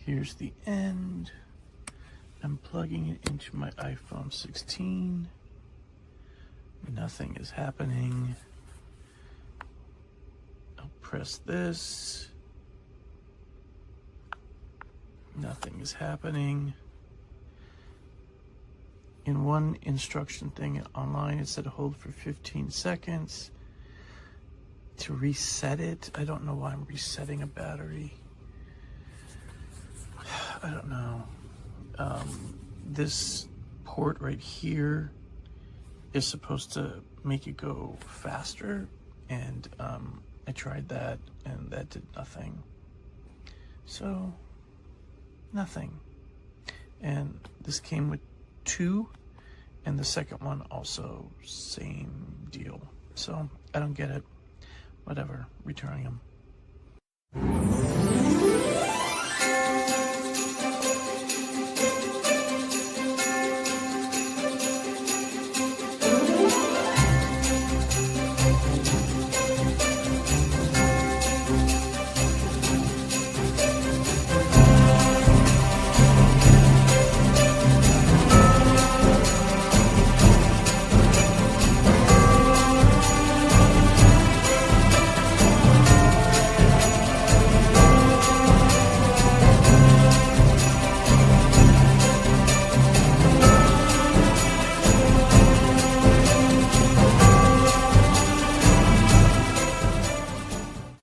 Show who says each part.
Speaker 1: Here's the end. I'm plugging it into my iPhone 16. Nothing is happening. I'll press this. Nothing is happening. In one instruction thing online, it said hold for 15 seconds to reset it. I don't know why I'm resetting a battery. I don't know. This port right here is supposed to make it go faster, and I tried that and that did nothing. So nothing. And this came with 2, and the second one also same deal. So I don't get it. Whatever, returning them.